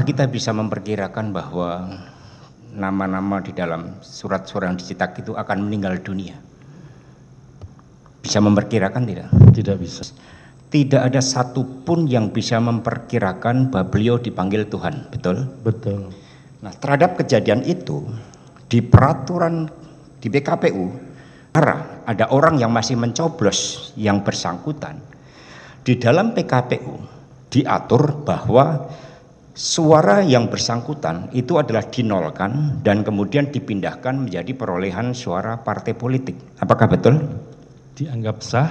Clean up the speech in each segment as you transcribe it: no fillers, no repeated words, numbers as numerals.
kita bisa memperkirakan bahwa nama-nama di dalam surat-surat yang dicetak itu akan meninggal dunia? Bisa memperkirakan tidak? Tidak bisa. Tidak ada satupun yang bisa memperkirakan bahwa beliau dipanggil Tuhan, betul? Betul. Nah, terhadap kejadian itu, di peraturan di PKPU, ada orang yang masih mencoblos yang bersangkutan. Di dalam PKPU diatur bahwa suara yang bersangkutan itu adalah dinolkan dan kemudian dipindahkan menjadi perolehan suara partai politik. Apakah betul? Dianggap sah.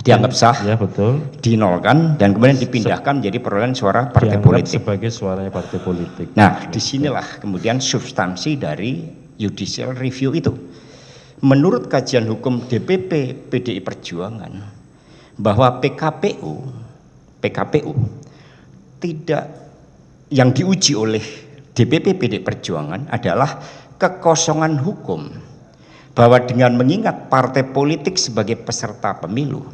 Dianggap sah, ya betul. Dinolkan dan kemudian dipindahkan menjadi perolehan suara partai dianggap politik. Sebagai suaranya partai politik. Nah, disinilah kemudian substansi dari judicial review itu. Menurut kajian hukum DPP PDI Perjuangan, bahwa PKPU tidak, yang diuji oleh DPP PDI Perjuangan adalah kekosongan hukum, bahwa dengan mengingat partai politik sebagai peserta pemilu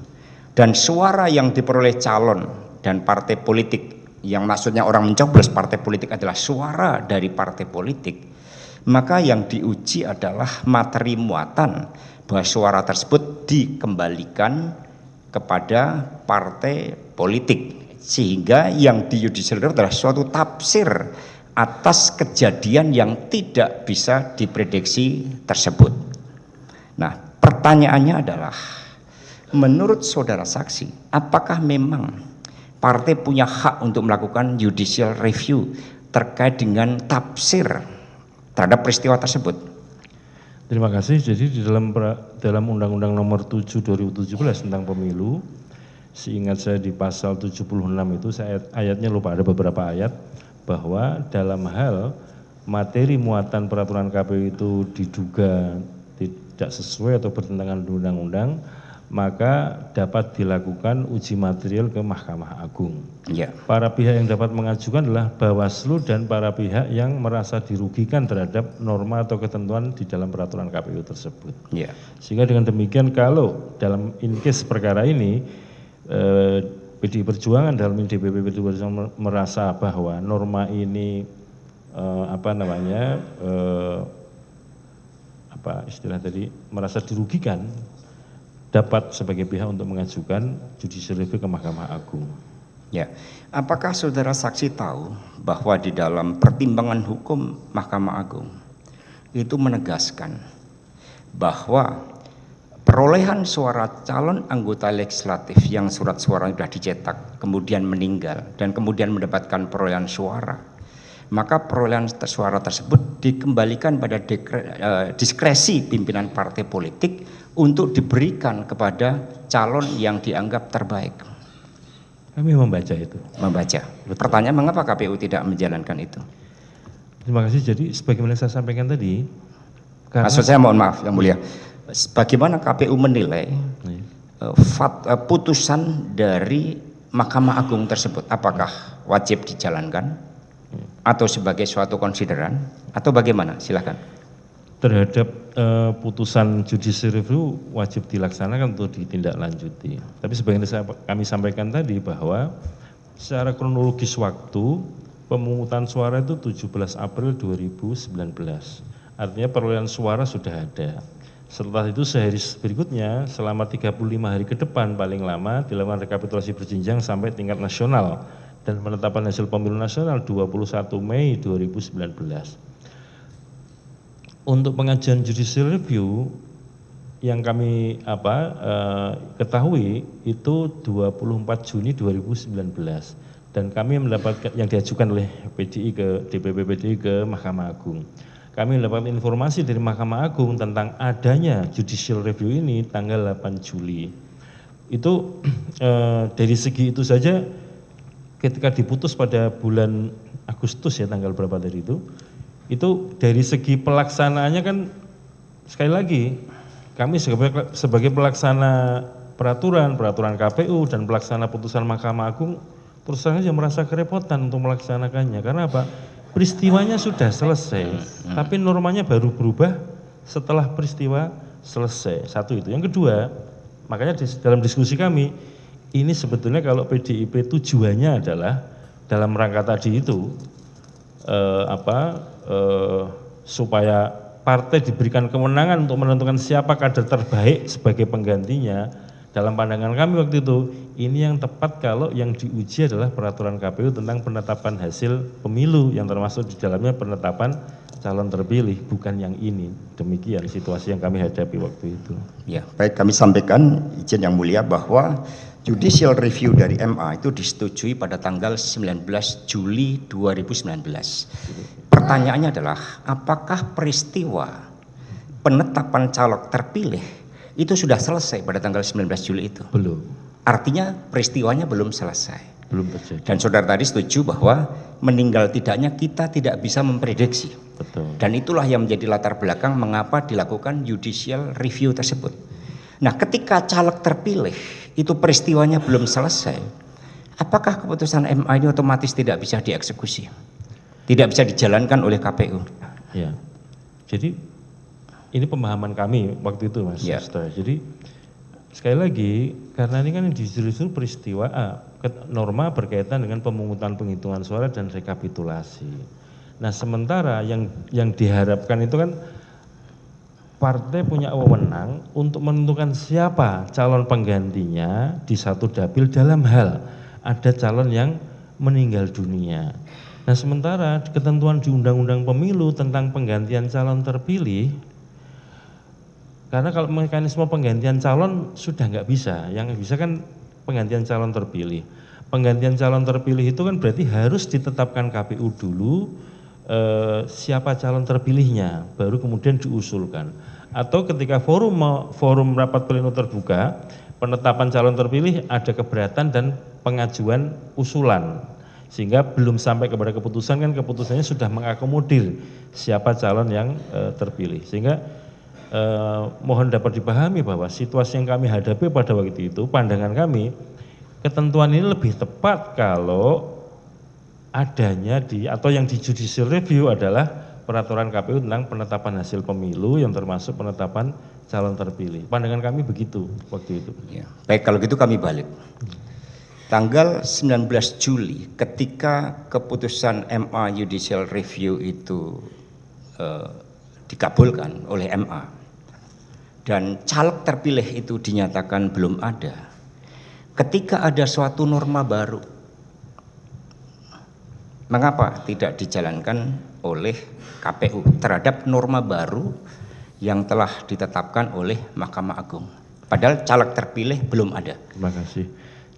dan suara yang diperoleh calon dan partai politik, yang maksudnya orang mencoblos partai politik adalah suara dari partai politik, maka yang diuji adalah materi muatan bahwa suara tersebut dikembalikan kepada partai politik, sehingga yang di judicial review adalah suatu tafsir atas kejadian yang tidak bisa diprediksi tersebut. Nah, pertanyaannya adalah, menurut saudara saksi, apakah memang partai punya hak untuk melakukan judicial review terkait dengan tafsir terhadap peristiwa tersebut? Terima kasih. Jadi di dalam Undang-Undang Nomor 7 2017 tentang pemilu, seingat saya di pasal 76 itu, saya ayatnya lupa, ada beberapa ayat, bahwa dalam hal materi muatan peraturan KPU itu diduga tidak sesuai atau bertentangan dengan undang-undang, maka dapat dilakukan uji material ke Mahkamah Agung. Ya. Para pihak yang dapat mengajukan adalah Bawaslu dan para pihak yang merasa dirugikan terhadap norma atau ketentuan di dalam peraturan KPU tersebut. Ya. Sehingga dengan demikian, kalau dalam in case perkara ini PDI Perjuangan dalam DPP PDI Perjuangan merasa bahwa norma ini merasa dirugikan, dapat sebagai pihak untuk mengajukan judicial review ke Mahkamah Agung. Ya, apakah saudara saksi tahu bahwa di dalam pertimbangan hukum Mahkamah Agung itu menegaskan bahwa perolehan suara calon anggota legislatif yang surat suara sudah dicetak kemudian meninggal dan kemudian mendapatkan perolehan suara, maka perolehan suara tersebut dikembalikan pada diskresi pimpinan partai politik untuk diberikan kepada calon yang dianggap terbaik. Kami membaca itu. Membaca. Betul. Pertanyaan, mengapa KPU tidak menjalankan itu? Terima kasih. Jadi sebagaimana saya sampaikan tadi, maksud saya, mohon maaf Yang Mulia, bagaimana KPU menilai putusan dari Mahkamah Agung tersebut? Apakah wajib dijalankan atau sebagai suatu konsideran atau bagaimana? Silakan. Terhadap putusan judicial review wajib dilaksanakan untuk ditindaklanjuti. Tapi sebagaimana kami sampaikan tadi, bahwa secara kronologis waktu pemungutan suara itu 17 April 2019. Artinya perolehan suara sudah ada. Setelah itu sehari berikutnya selama 35 hari ke depan paling lama dilakukan rekapitulasi berjenjang sampai tingkat nasional dan penetapan hasil pemilu nasional 21 Mei 2019. Untuk pengajuan judicial review yang kami ketahui itu 24 Juni 2019 dan kami mendapatkan yang diajukan oleh PDI ke DPP PDI ke Mahkamah Agung. Kami mendapatkan informasi dari Mahkamah Agung tentang adanya judicial review ini tanggal 8 Juli. Itu dari segi itu saja, ketika diputus pada bulan Agustus ya, tanggal berapa tadi itu dari segi pelaksanaannya kan, sekali lagi kami sebagai pelaksana peraturan KPU dan pelaksana putusan Mahkamah Agung terus saja merasa kerepotan untuk melaksanakannya. Karena apa? Peristiwanya sudah selesai, tapi normanya baru berubah setelah peristiwa selesai. Satu itu. Yang kedua, makanya dalam diskusi kami, ini sebetulnya kalau PDIP tujuannya adalah dalam rangka tadi itu supaya partai diberikan kewenangan untuk menentukan siapa kader terbaik sebagai penggantinya. Dalam pandangan kami waktu itu, ini yang tepat kalau yang diuji adalah peraturan KPU tentang penetapan hasil pemilu yang termasuk di dalamnya penetapan calon terpilih, bukan yang ini. Demikian situasi yang kami hadapi waktu itu. Ya, baik, kami sampaikan izin yang mulia bahwa judicial review dari MA itu disetujui pada tanggal 19 Juli 2019. Pertanyaannya adalah, apakah peristiwa penetapan calon terpilih itu sudah selesai pada tanggal 19 Juli itu? Belum. Artinya peristiwanya belum selesai. Belum terjadi. Dan saudara tadi setuju bahwa meninggal tidaknya kita tidak bisa memprediksi. Betul. Dan itulah yang menjadi latar belakang mengapa dilakukan judicial review tersebut. Nah, ketika caleg terpilih itu peristiwanya belum selesai, apakah keputusan MA ini otomatis tidak bisa dieksekusi? Tidak bisa dijalankan oleh KPU? Ya, jadi ini pemahaman kami waktu itu, Mas. Ya. Jadi sekali lagi, karena ini kan justru peristiwa norma berkaitan dengan pemungutan penghitungan suara dan rekapitulasi. Nah, sementara yang diharapkan itu kan partai punya wewenang untuk menentukan siapa calon penggantinya di satu dapil dalam hal ada calon yang meninggal dunia. Nah, sementara ketentuan di Undang-Undang Pemilu tentang penggantian calon terpilih, karena kalau mekanisme penggantian calon sudah nggak bisa, yang bisa kan penggantian calon terpilih. Penggantian calon terpilih itu kan berarti harus ditetapkan KPU dulu siapa calon terpilihnya, baru kemudian diusulkan. Atau ketika forum rapat pleno terbuka, penetapan calon terpilih ada keberatan dan pengajuan usulan. Sehingga belum sampai kepada keputusan, kan keputusannya sudah mengakomodir siapa calon yang terpilih. Sehingga mohon dapat dipahami bahwa situasi yang kami hadapi pada waktu itu, pandangan kami, ketentuan ini lebih tepat kalau adanya atau yang di judicial review adalah peraturan KPU tentang penetapan hasil pemilu yang termasuk penetapan calon terpilih. Pandangan kami begitu waktu itu. Ya. Baik, kalau gitu kami balik. Tanggal 19 Juli ketika keputusan MA judicial review itu dikabulkan oleh MA dan caleg terpilih itu dinyatakan belum ada. Ketika ada suatu norma baru, mengapa tidak dijalankan oleh KPU terhadap norma baru yang telah ditetapkan oleh Mahkamah Agung? Padahal caleg terpilih belum ada. Terima kasih.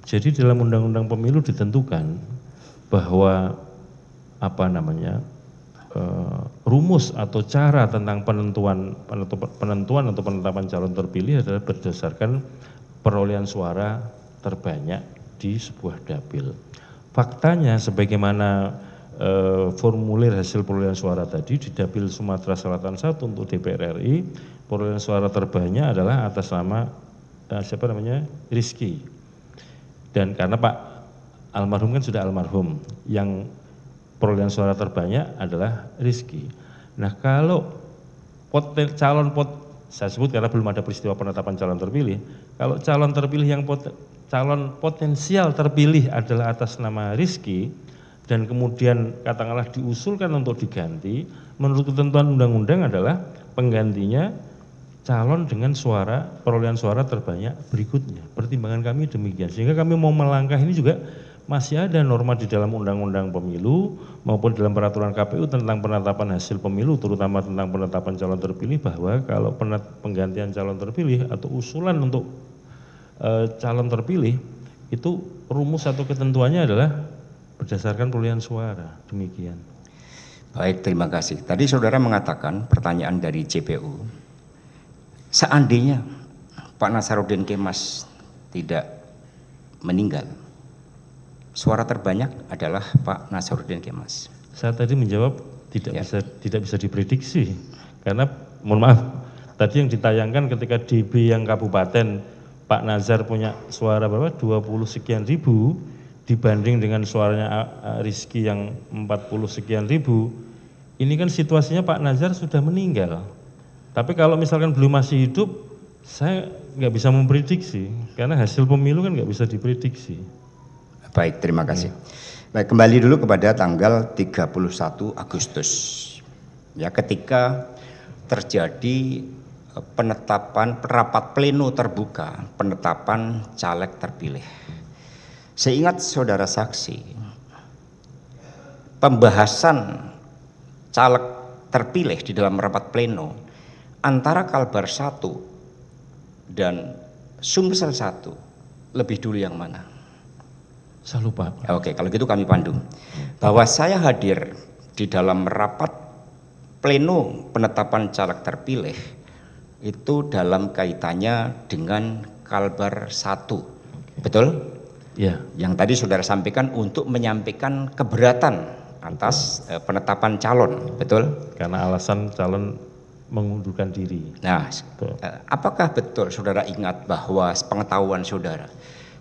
Jadi dalam Undang-Undang Pemilu ditentukan bahwa rumus atau cara tentang penentuan atau penetapan calon terpilih adalah berdasarkan perolehan suara terbanyak di sebuah dapil. Faktanya sebagaimana formulir hasil perolehan suara tadi di dapil Sumatera Selatan 1 untuk DPR RI, perolehan suara terbanyak adalah atas nama Rizky. Dan karena Pak almarhum kan sudah almarhum, yang perolehan suara terbanyak adalah Rizky. Nah, kalau saya sebut karena belum ada peristiwa penetapan calon terpilih, kalau calon terpilih calon potensial terpilih adalah atas nama Rizky dan kemudian katakanlah diusulkan untuk diganti, menurut ketentuan undang-undang adalah penggantinya calon dengan perolehan suara terbanyak berikutnya. Pertimbangan kami demikian. Sehingga kami mau melangkah ini juga masih ada norma di dalam Undang-Undang Pemilu maupun dalam peraturan KPU tentang penetapan hasil pemilu, terutama tentang penetapan calon terpilih, bahwa kalau penggantian calon terpilih atau usulan untuk calon terpilih itu rumus atau ketentuannya adalah berdasarkan perolehan suara. Demikian. Baik, terima kasih. Tadi saudara mengatakan pertanyaan dari JPU. Seandainya Pak Nasaruddin Kemas tidak meninggal, suara terbanyak adalah Pak Nasaruddin Kemas. Saya tadi menjawab tidak bisa diprediksi, karena mohon maaf, tadi yang ditayangkan ketika DB yang kabupaten Pak Nazar punya suara berapa? 20 sekian ribu dibanding dengan suaranya Rizky yang 40 sekian ribu. Ini kan situasinya Pak Nazar sudah meninggal. Tapi kalau misalkan belum masih hidup, saya nggak bisa memprediksi, karena hasil pemilu kan nggak bisa diprediksi. Baik, terima kasih. Baik, kembali dulu kepada tanggal 31 Agustus. Ya, ketika terjadi penetapan rapat pleno terbuka, penetapan caleg terpilih. Seingat saudara saksi, pembahasan caleg terpilih di dalam rapat pleno antara Kalbar 1 dan Sumsel 1 lebih dulu yang mana? Saya lupa. Oke, kalau gitu kami pandu. Bahwa saya hadir di dalam rapat pleno penetapan caleg terpilih itu dalam kaitannya dengan Kalbar 1. Betul? Ya. Yang tadi saudara sampaikan untuk menyampaikan keberatan atas penetapan calon, betul? Karena alasan calon mengundurkan diri. Nah, apakah betul saudara ingat bahwa pengetahuan saudara,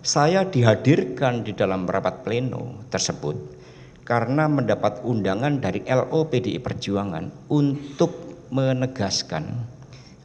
saya dihadirkan di dalam rapat pleno tersebut karena mendapat undangan dari LO PDI Perjuangan untuk menegaskan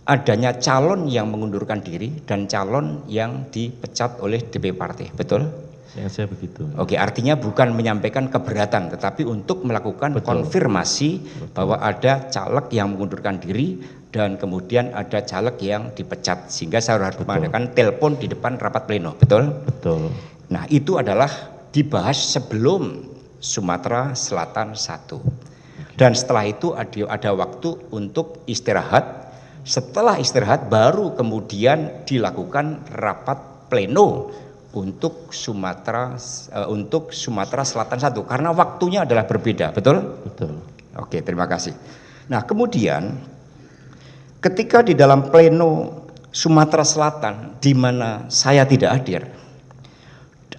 adanya calon yang mengundurkan diri dan calon yang dipecat oleh DP partai, betul? Saya begitu. Oke, artinya bukan menyampaikan keberatan, tetapi untuk melakukan konfirmasi bahwa ada caleg yang mengundurkan diri dan kemudian ada caleg yang dipecat, sehingga saya harus mengadakan telepon di depan rapat pleno, betul? Betul. Nah, itu adalah dibahas sebelum Sumatera Selatan 1. Dan setelah itu ada waktu untuk istirahat. Setelah istirahat baru kemudian dilakukan rapat pleno untuk Sumatera Selatan 1 karena waktunya adalah berbeda, betul? Betul. Oke, terima kasih. Nah, kemudian ketika di dalam pleno Sumatera Selatan di mana saya tidak hadir,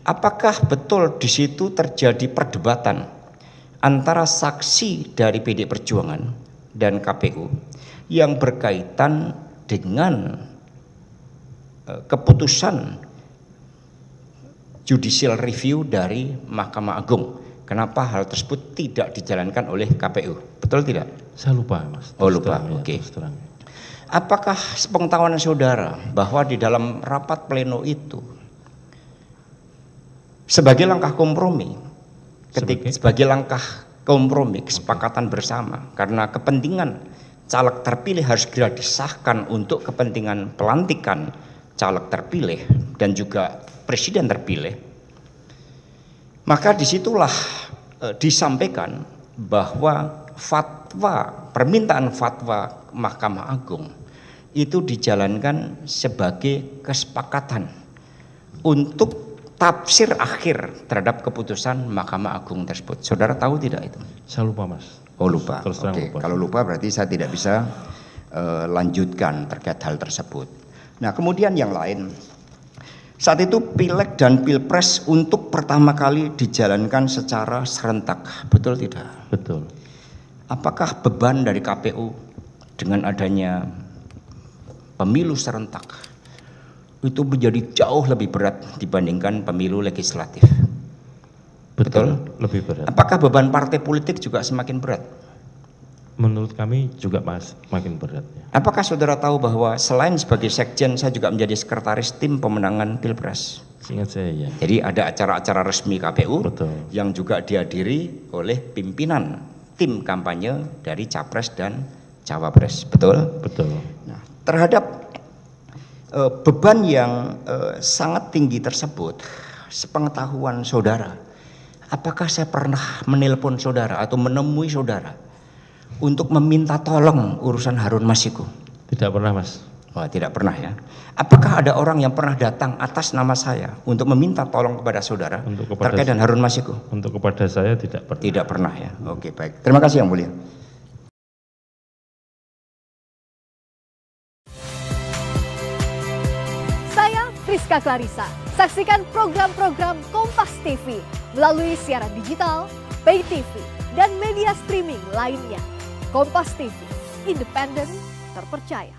apakah betul di situ terjadi perdebatan antara saksi dari PDI Perjuangan dan KPU yang berkaitan dengan keputusan judicial review dari Mahkamah Agung? Kenapa hal tersebut tidak dijalankan oleh KPU? Betul tidak? Saya lupa, Mas. Oh, lupa. Oke. Apakah sepengetahuan saudara bahwa di dalam rapat pleno itu sebagai langkah kompromi, sebagai langkah kompromi kesepakatan bersama karena kepentingan caleg terpilih harus segera disahkan untuk kepentingan pelantikan caleg terpilih dan juga presiden terpilih, maka disitulah disampaikan bahwa permintaan fatwa Mahkamah Agung itu dijalankan sebagai kesepakatan untuk tafsir akhir terhadap keputusan Mahkamah Agung tersebut. Saudara tahu tidak itu? Saya lupa, Mas. Oh, lupa. Oke, kalau lupa berarti saya tidak bisa lanjutkan terkait hal tersebut. Nah, kemudian yang lain, saat itu Pileg dan Pilpres untuk pertama kali dijalankan secara serentak, betul tidak? Betul. Apakah beban dari KPU dengan adanya pemilu serentak itu menjadi jauh lebih berat dibandingkan pemilu legislatif? Betul? Lebih berat. Apakah beban partai politik juga semakin berat? Menurut kami juga makin berat. Ya. Apakah saudara tahu bahwa selain sebagai sekjen saya juga menjadi sekretaris tim pemenangan Pilpres? Seingat saya ya. Jadi ada acara-acara resmi KPU Betul. yang juga dihadiri oleh pimpinan tim kampanye dari Capres dan Cawapres, betul? Betul. Nah, terhadap beban yang sangat tinggi tersebut, sepengetahuan saudara, apakah saya pernah menelpon saudara atau menemui saudara untuk meminta tolong urusan Harun Masiku? Tidak pernah, Mas. Oh, tidak pernah ya. Apakah ada orang yang pernah datang atas nama saya untuk meminta tolong kepada saudara terkait dengan Harun Masiku? Untuk kepada saya tidak pernah. Tidak pernah ya. Oke, baik. Terima kasih Yang Mulia. Saya Friska Clarissa. Saksikan program-program Kompas TV melalui siaran digital, pay TV, dan media streaming lainnya. Kompas TV, independen, terpercaya.